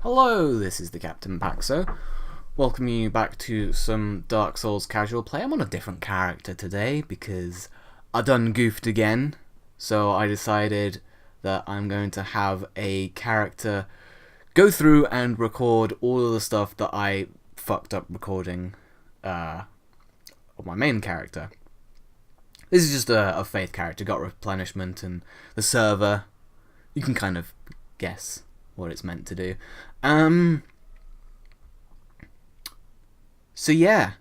Hello, this is the Captain Paxo. Welcoming you back to some Dark Souls casual play. I'm on a different character today because I done goofed again. So I decided that I'm going to have a character go through and record all of the stuff that I fucked up recording of my main character. This is just a faith character, got replenishment, and the server, you can kind of guess what it's meant to do. So yeah,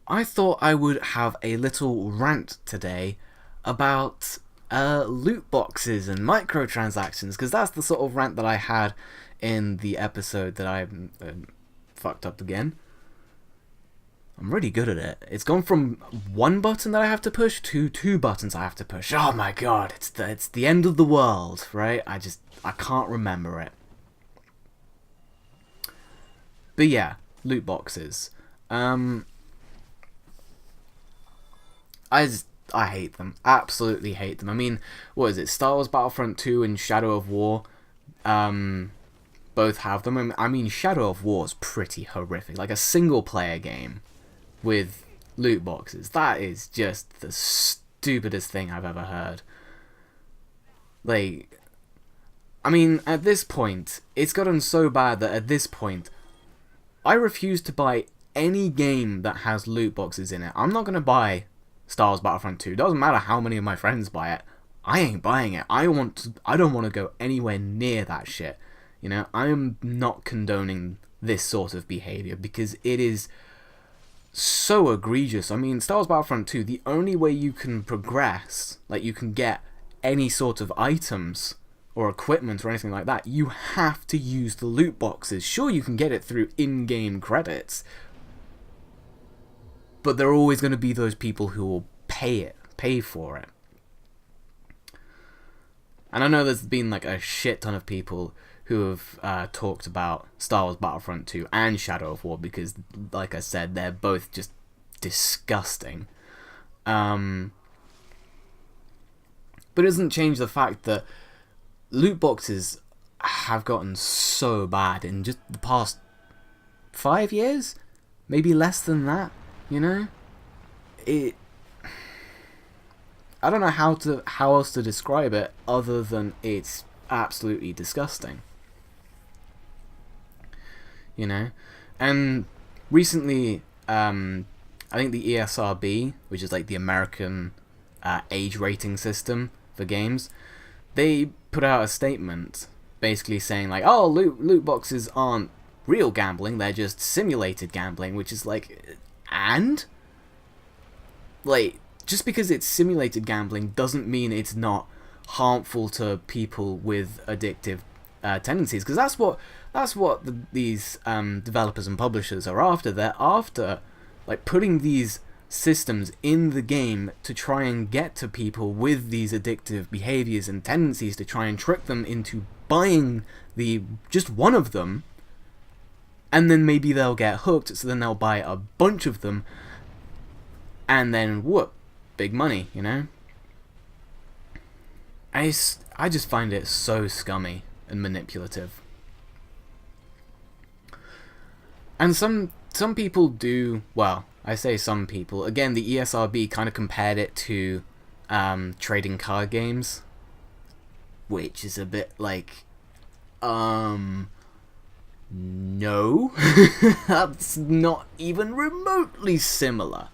I thought I would have a little rant today about loot boxes and microtransactions, because that's the sort of rant that I had in the episode that I fucked up again. I'm really good at it. It's gone from one button that I have to push to two buttons I have to push. Oh my god, it's the end of the world, right? I can't remember it. But yeah, loot boxes. I hate them. Absolutely hate them. I mean, what is it? Star Wars Battlefront 2 and Shadow of War both have them. I mean, Shadow of War is pretty horrific. Like a single player game with loot boxes. That is just the stupidest thing I've ever heard. Like, I mean, at this point, it's gotten so bad that at this point, I refuse to buy any game that has loot boxes in it. I'm not going to buy Star Wars Battlefront 2. Doesn't matter how many of my friends buy it. I ain't buying it. I don't want to go anywhere near that shit. You know, I am not condoning this sort of behavior because it is so egregious. I mean, Star Wars Battlefront 2, the only way you can progress, like you can get any sort of items or equipment or anything like that, you have to use the loot boxes. Sure, you can get it through in-game credits, but there are always going to be those people who will pay for it. And I know there's been like a shit ton of people who have talked about Star Wars Battlefront 2 and Shadow of War because, like I said, they're both just disgusting. But it doesn't change the fact that loot boxes have gotten so bad in just the past 5 years? Maybe less than that, you know? I don't know how else to describe it other than it's absolutely disgusting. You know? And recently, I think the ESRB, which is like the American age rating system for games, they put out a statement basically saying like, oh, loot boxes aren't real gambling, they're just simulated gambling, which is like, and? Like, just because it's simulated gambling doesn't mean it's not harmful to people with addictive tendencies, because that's what these developers and publishers are after. They're after like putting these systems in the game to try and get to people with these addictive behaviors and tendencies, to try and trick them into buying just one of them, and then maybe they'll get hooked, so then they'll buy a bunch of them, and then whoop, big money, you know? I just find it so scummy and manipulative. And some people do, well, I say some people, again, the ESRB kind of compared it to trading card games, which is a bit like, no, that's not even remotely similar,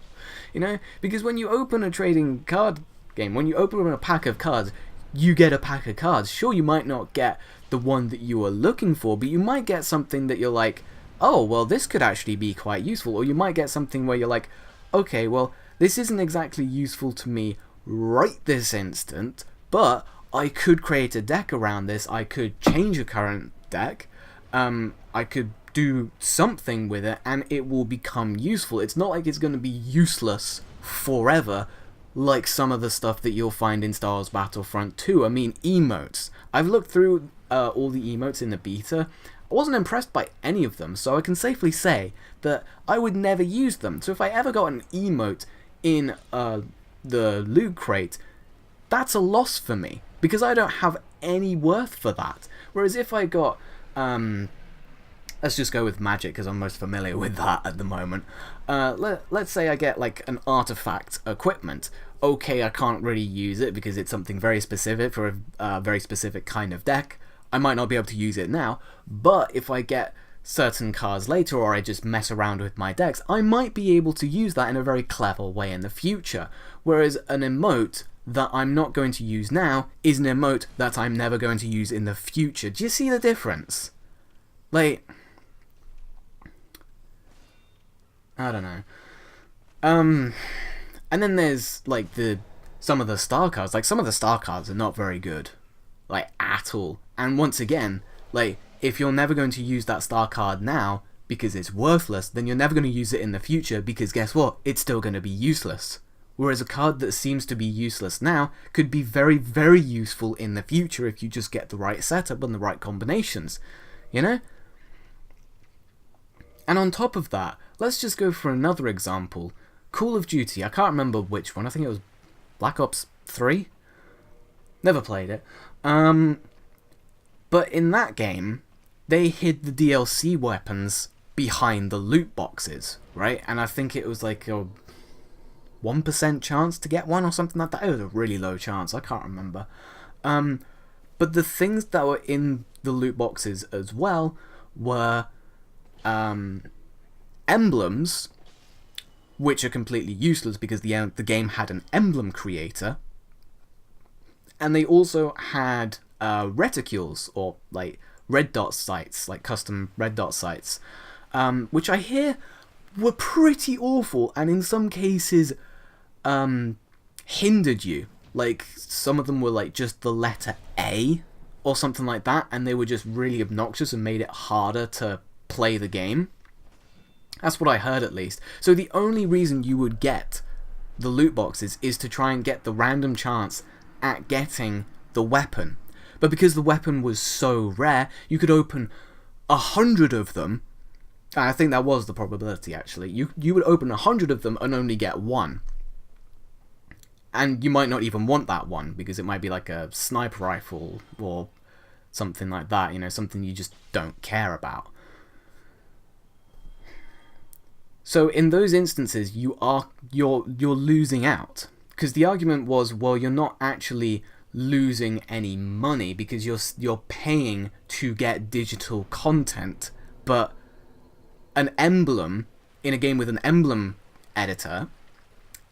you know, because when you open a trading card game, when you open a pack of cards, you get a pack of cards. Sure, you might not get the one that you are looking for, but you might get something that you're like, oh, well, this could actually be quite useful. Or you might get something where you're like, okay, well, this isn't exactly useful to me right this instant, but I could create a deck around this. I could change a current deck. I could do something with it, and it will become useful. It's not like it's going to be useless forever, like some of the stuff that you'll find in Star Wars Battlefront 2. I mean, emotes. I've looked through all the emotes in the beta. I wasn't impressed by any of them, so I can safely say that I would never use them. So if I ever got an emote in the loot crate, that's a loss for me, because I don't have any worth for that. Whereas if I got Let's just go with magic because I'm most familiar with that at the moment. Let's say I get like an artifact equipment. Okay, I can't really use it because it's something very specific for a very specific kind of deck. I might not be able to use it now, but if I get certain cards later, or I just mess around with my decks, I might be able to use that in a very clever way in the future. Whereas an emote that I'm not going to use now is an emote that I'm never going to use in the future. Do you see the difference? Like, I don't know. And then there's like some of the star cards. Like, some of the star cards are not very good, like, at all. And once again, like, if you're never going to use that star card now because it's worthless, then you're never going to use it in the future because guess what? It's still going to be useless. Whereas a card that seems to be useless now could be very, very useful in the future if you just get the right setup and the right combinations, you know? And on top of that, let's just go for another example. Call of Duty, I can't remember which one, I think it was Black Ops 3? Never played it. But in that game, they hid the DLC weapons behind the loot boxes, right? And I think it was like a 1% chance to get one or something like that. It was a really low chance, I can't remember. But the things that were in the loot boxes as well were emblems, which are completely useless because the game had an emblem creator, and they also had reticules, or like red dot sites, like custom red dot sites, which I hear were pretty awful, and in some cases hindered you. Like, some of them were like just the letter A or something like that, and they were just really obnoxious and made it harder to play the game. That's what I heard, at least. So the only reason you would get the loot boxes is to try and get the random chance at getting the weapon. But because the weapon was so rare, you could open 100 of them. And I think that was the probability, actually. You would open 100 of them and only get one. And you might not even want that one, because it might be like a sniper rifle or something like that, you know, something you just don't care about. So in those instances, you're losing out, because the argument was, well, you're not actually losing any money because you're paying to get digital content, but an emblem in a game with an emblem editor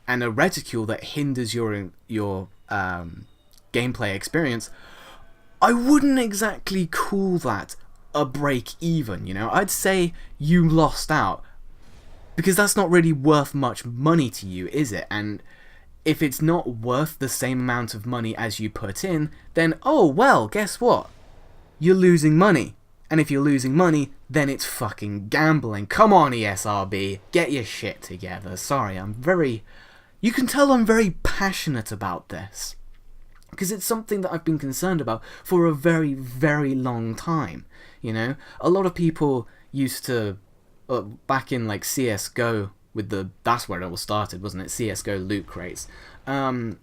and a reticule that hinders your gameplay experience, I wouldn't exactly call that a break even, you know? I'd say you lost out, because that's not really worth much money to you, is it? And if it's not worth the same amount of money as you put in, then, oh, well, guess what? You're losing money. And if you're losing money, then it's fucking gambling. Come on, ESRB, get your shit together. Sorry, you can tell I'm very passionate about this, because it's something that I've been concerned about for a very, very long time, you know? A lot of people used to, back in like CSGO, that's where it all started, wasn't it? CSGO loot crates. I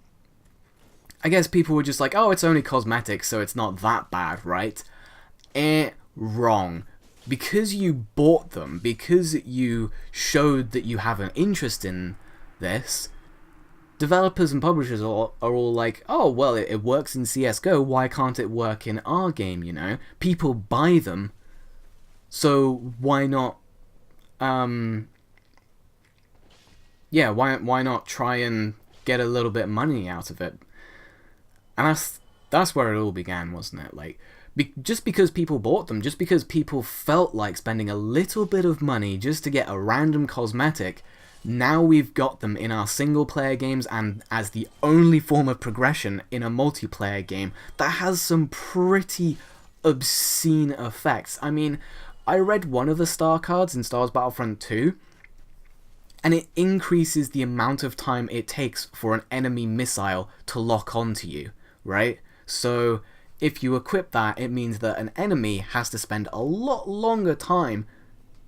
guess people were just like, oh, it's only cosmetics, so it's not that bad, right? Wrong. Because you bought them, because you showed that you have an interest in this, developers and publishers are all like, oh, well, it works in CSGO, why can't it work in our game, you know? People buy them, so why not, why not try and get a little bit of money out of it? And that's where it all began, wasn't it? Like, just because people bought them, just because people felt like spending a little bit of money just to get a random cosmetic, now we've got them in our single-player games and as the only form of progression in a multiplayer game that has some pretty obscene effects. I mean, I read one of the star cards in Star Wars Battlefront 2, and it increases the amount of time it takes for an enemy missile to lock onto you, right? So if you equip that, it means that an enemy has to spend a lot longer time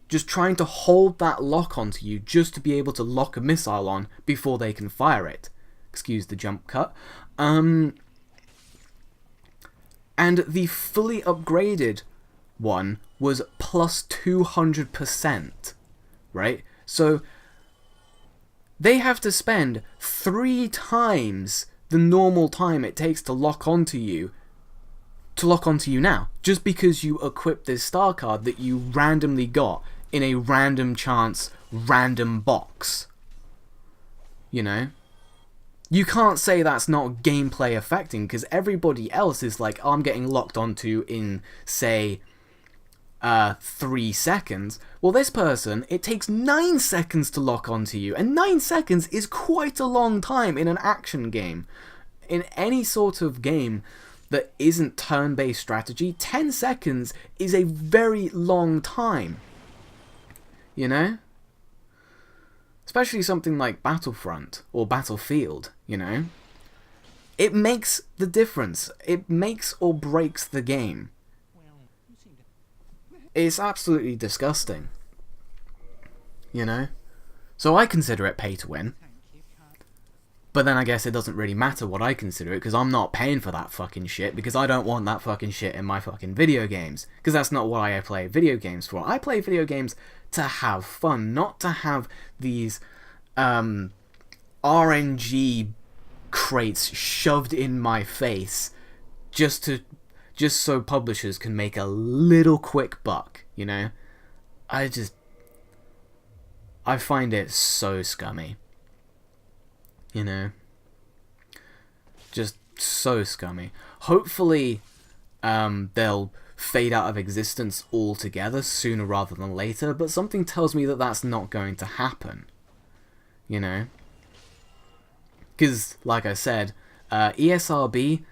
just trying to hold that lock onto you just to be able to lock a missile on before they can fire it. Excuse the jump cut. And the fully upgraded one was plus 200%, right? So they have to spend 3 times the normal time it takes to lock onto you now, just because you equip this star card that you randomly got in a random chance random box. You know? You can't say that's not gameplay affecting, because everybody else is like, oh, I'm getting locked onto in, say, 3 seconds. Well, this person, it takes 9 seconds to lock onto you, and 9 seconds is quite a long time in an action game. In any sort of game that isn't turn-based strategy, 10 seconds is a very long time. You know? Especially something like Battlefront or Battlefield, you know? It makes the difference. It makes or breaks the game. It's absolutely disgusting. You know? So I consider it pay to win. But then I guess it doesn't really matter what I consider it, because I'm not paying for that fucking shit, because I don't want that fucking shit in my fucking video games. Because that's not what I play video games for. I play video games to have fun, not to have these RNG crates shoved in my face just so publishers can make a little quick buck, you know? I find it so scummy. You know? Just so scummy. Hopefully, they'll fade out of existence altogether sooner rather than later, but something tells me that that's not going to happen. You know? Because, like I said, ESRB,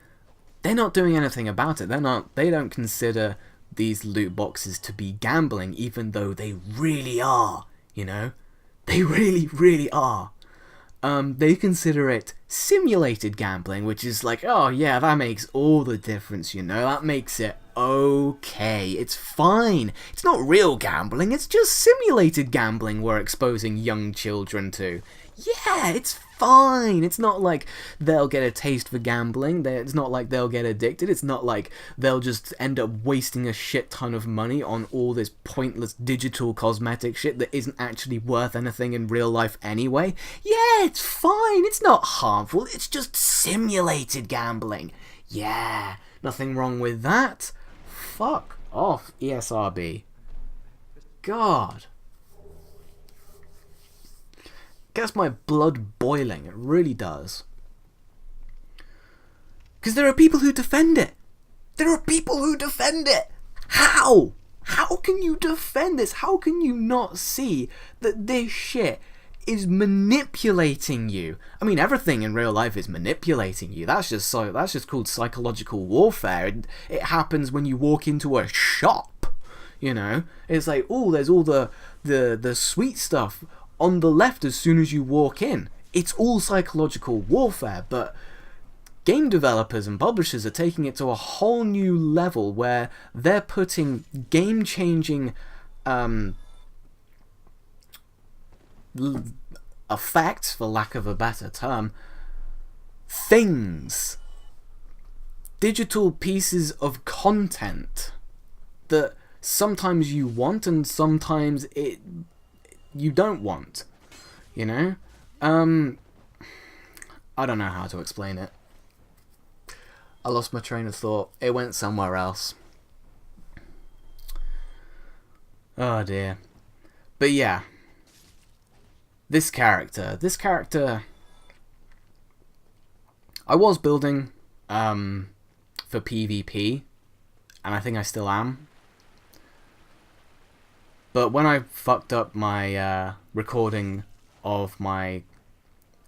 they're not doing anything about it. They don't consider these loot boxes to be gambling, even though they really are, you know? They really, really are. They consider it simulated gambling, which is like, oh yeah, that makes all the difference, you know? That makes it okay. It's fine. It's not real gambling, it's just simulated gambling we're exposing young children to. Yeah, it's fine. It's not like they'll get a taste for gambling. It's not like they'll get addicted. It's not like they'll just end up wasting a shit ton of money on all this pointless digital cosmetic shit that isn't actually worth anything in real life anyway. Yeah, it's fine. It's not harmful. It's just simulated gambling. Yeah, nothing wrong with that. Fuck off, ESRB. God. Gets my blood boiling, it really does. Because there are people who defend it. There are people who defend it. How? How can you defend this? How can you not see that this shit is manipulating you? I mean, everything in real life is manipulating you. That's just called psychological warfare. It happens when you walk into a shop. You know, it's like, oh, there's all the sweet stuff on the left as soon as you walk in. It's all psychological warfare, but game developers and publishers are taking it to a whole new level where they're putting game-changing effects, for lack of a better term, things, digital pieces of content that sometimes you want and sometimes you don't want, you know? I don't know how to explain it. I lost my train of thought. It went somewhere else. Oh dear. But yeah. This character, I was building for PvP, and I think I still am. But when I fucked up my recording of my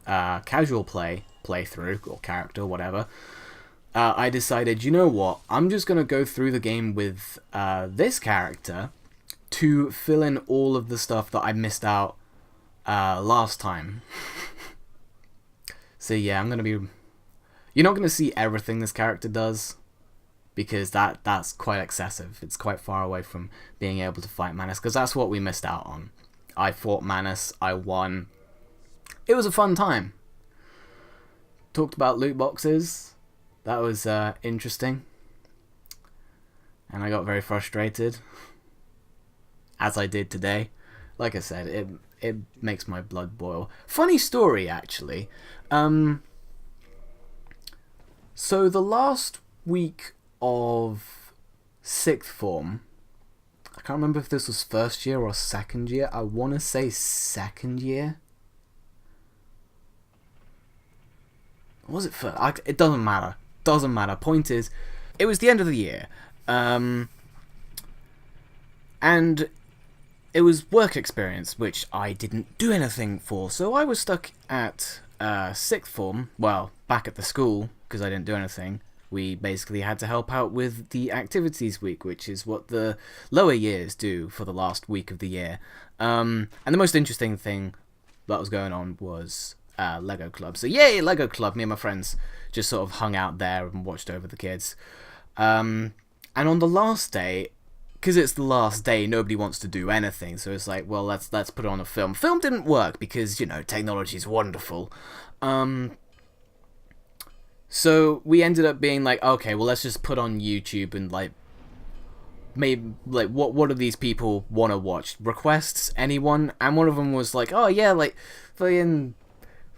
casual playthrough, or character, whatever, I decided, you know what, I'm just going to go through the game with this character to fill in all of the stuff that I missed out last time. So yeah, I'm going to be... You're not going to see everything this character does, because that's quite excessive. It's quite far away from being able to fight Manus, because that's what we missed out on. I fought Manus, I won. It was a fun time. Talked about loot boxes. That was interesting. and I got very frustrated, as I did today. Like I said, it makes my blood boil. Funny story, actually. So the last week of sixth form, I can't remember if this was first year or second year. I want to say second year. Was it first? It doesn't matter. Doesn't matter. Point is, it was the end of the year. And it was work experience, which I didn't do anything for. So I was stuck at sixth form, well, back at the school, because I didn't do anything. We basically had to help out with the activities week, which is what the lower years do for the last week of the year. And the most interesting thing that was going on was Lego Club. So yay, Lego Club. Me and my friends just sort of hung out there and watched over the kids. And on the last day, because it's the last day, nobody wants to do anything. So it's like, well, let's put on a film. Film didn't work because, you know, technology is wonderful. So we ended up being like, okay, well, let's just put on YouTube and like, maybe like what do these people want to watch? Requests? Anyone? And one of them was like, oh yeah, like fucking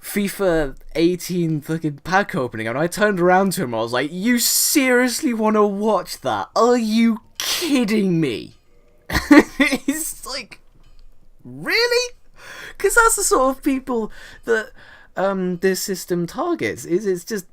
FIFA 18 fucking pack opening. And I turned around to him, I was like, you seriously want to watch that? Are you kidding me? He's like, really? Because that's the sort of people that this system targets. It's just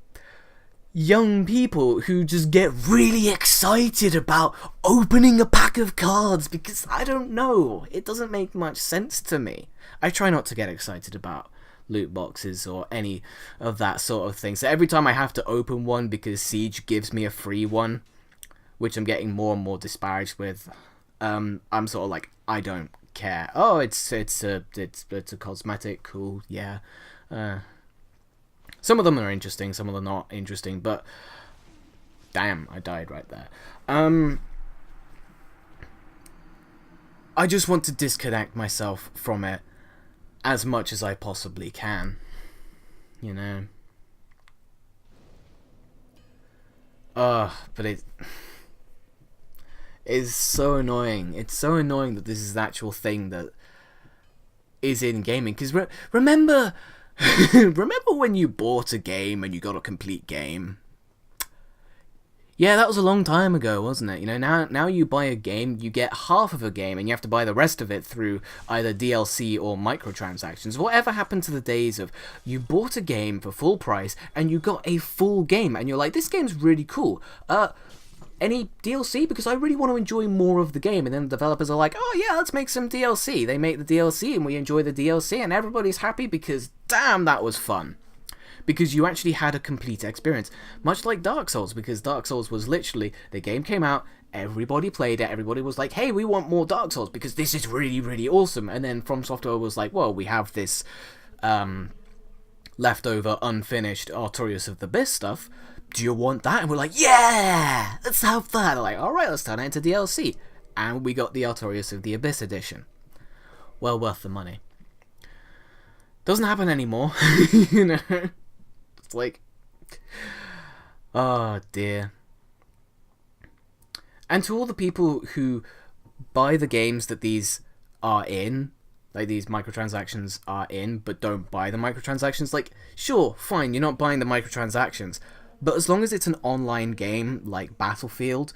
young people who just get really excited about opening a pack of cards, because I don't know, it doesn't make much sense to me. I try not to get excited about loot boxes or any of that sort of thing. So every time I have to open one because Siege gives me a free one, which I'm getting more and more disparaged with, I'm sort of like, I don't care. Oh, it's a cosmetic, cool, yeah. Some of them are interesting, some of them are not interesting, but damn, I died right there. I just want to disconnect myself from it as much as I possibly can, you know. But it is so annoying. It's so annoying that this is the actual thing that is in gaming. Because remember when you bought a game and you got a complete game? Yeah, that was a long time ago, wasn't it? You know, now you buy a game, you get half of a game, and you have to buy the rest of it through either DLC or microtransactions. Whatever happened to the days of you bought a game for full price and you got a full game, and you're like, this game's really cool. Any DLC? Because I really want to enjoy more of the game. And then the developers are like, oh yeah, let's make some DLC. They make the DLC and we enjoy the DLC and everybody's happy because damn, that was fun. Because you actually had a complete experience. Much like Dark Souls, because Dark Souls was literally, the game came out, everybody played it, everybody was like, hey, we want more Dark Souls because this is really, really awesome. And then From Software was like, well, we have this leftover, unfinished Artorias of the Abyss stuff. Do you want that? And we're like, yeah, let's have that. They're like, alright, let's turn it into DLC. And we got the Artorias of the Abyss edition. Well worth the money. Doesn't happen anymore. You know? It's like, oh dear. And to all the people who buy the games that these are in, like these microtransactions are in, but don't buy the microtransactions, like, sure, fine, you're not buying the microtransactions, but as long as it's an online game like Battlefield,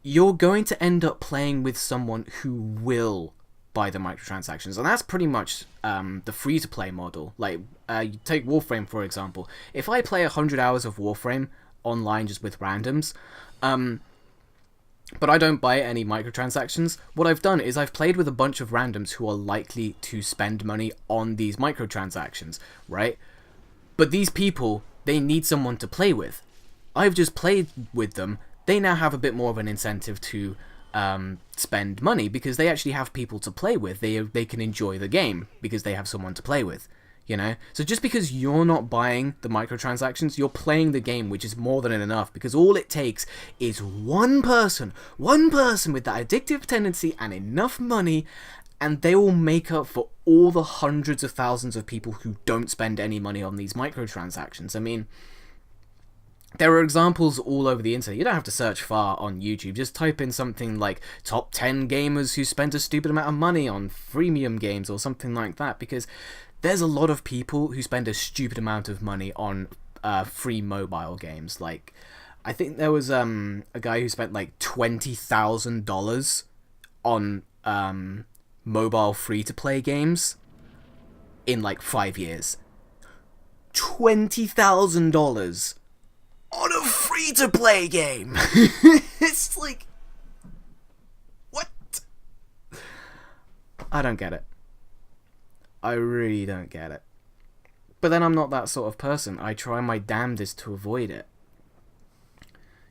you're going to end up playing with someone who will buy the microtransactions, and that's pretty much the free-to-play model. Like, you take Warframe, for example. If I play 100 hours of Warframe online just with randoms, but I don't buy any microtransactions, what I've done is I've played with a bunch of randoms who are likely to spend money on these microtransactions, right? But these people, they need someone to play with. I've just played with them. They now have a bit more of an incentive to spend money because they actually have people to play with. They can enjoy the game because they have someone to play with, you know? So just because you're not buying the microtransactions, you're playing the game, which is more than enough, because all it takes is one person with that addictive tendency and enough money, and they will make up for all the hundreds of thousands of people who don't spend any money on these microtransactions. I mean, There are examples all over the internet. You don't have to search far on YouTube. Just type in something like top 10 gamers who spent a stupid amount of money on freemium games or something like that, because there's a lot of people who spend a stupid amount of money on free mobile games. Like, I think there was a guy who spent like $20,000 on mobile free-to-play games in like 5 years. $20,000 on a free-to-play game. It's like, what? I don't get it. I really don't get it. But then I'm not that sort of person. I try my damnedest to avoid it.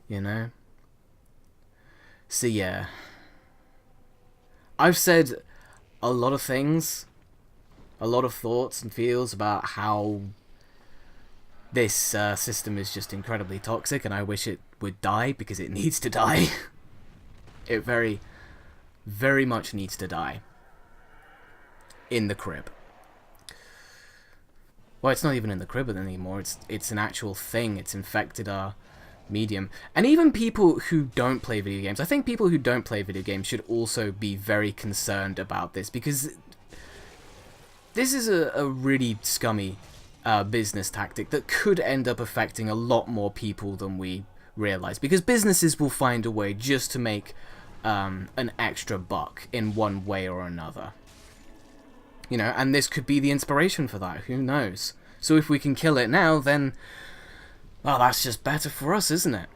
You know? So yeah. I've said a lot of things, a lot of thoughts and feels about how this system is just incredibly toxic, and I wish it would die, because it needs to die. It very, very much needs to die. In the crib. Well, it's not even in the crib anymore. It's an actual thing. It's infected our medium. And even people who don't play video games, I think people who don't play video games should also be very concerned about this, because this is a really scummy business tactic that could end up affecting a lot more people than we realize, because businesses will find a way just to make an extra buck in one way or another. You know, and this could be the inspiration for that, who knows? So if we can kill it now, then, well, that's just better for us, isn't it?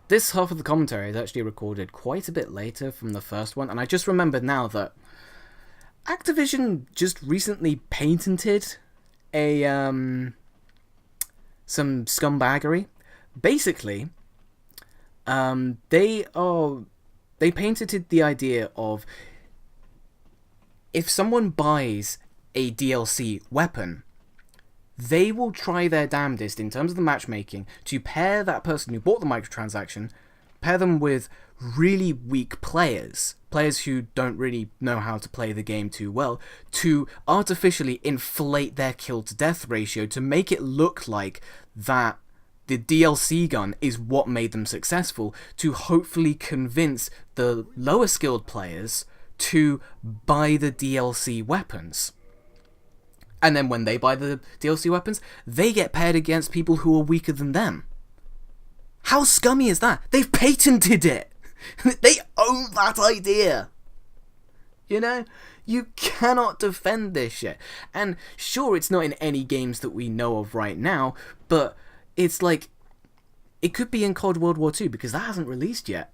This half of the commentary is actually recorded quite a bit later from the first one, and I just remembered now that Activision just recently patented a some scumbaggery. Basically, they patented the idea of, if someone buys a DLC weapon, they will try their damnedest in terms of the matchmaking to pair that person who bought the microtransaction, pair them with really weak players who don't really know how to play the game too well, to artificially inflate their kill to death ratio to make it look like that the DLC gun is what made them successful, to hopefully convince the lower skilled players to buy the DLC weapons. And then when they buy the DLC weapons, they get paired against people who are weaker than them. How scummy is that? They've patented it! They own that idea! You know? You cannot defend this shit. And sure, it's not in any games that we know of right now, but it's like, it could be in COD World War II, because that hasn't released yet.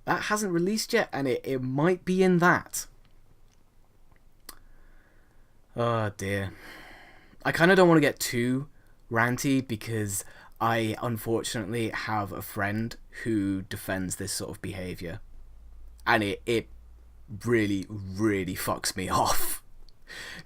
That hasn't released yet, and it might be in that. Oh dear. I kind of don't want to get too ranty, because I unfortunately have a friend who defends this sort of behaviour. And it really, really fucks me off.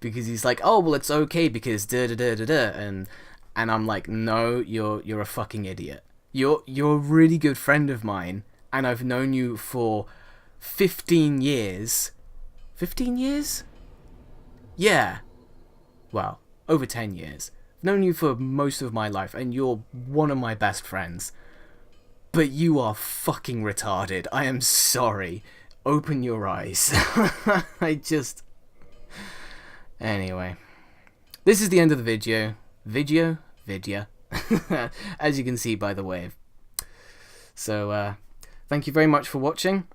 Because he's like, oh, well, it's okay because da-da-da-da-da. And I'm like, no, you're a fucking idiot. You're a really good friend of mine, and I've known you for 15 years. 15 years? Yeah. Well, over 10 years. I've known you for most of my life, and you're one of my best friends. But you are fucking retarded. I am sorry. Open your eyes. Anyway. This is the end of the video. Video. As you can see by the wave. So, thank you very much for watching.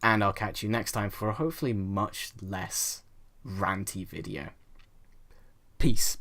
And I'll catch you next time for a hopefully much less ranty video. Peace.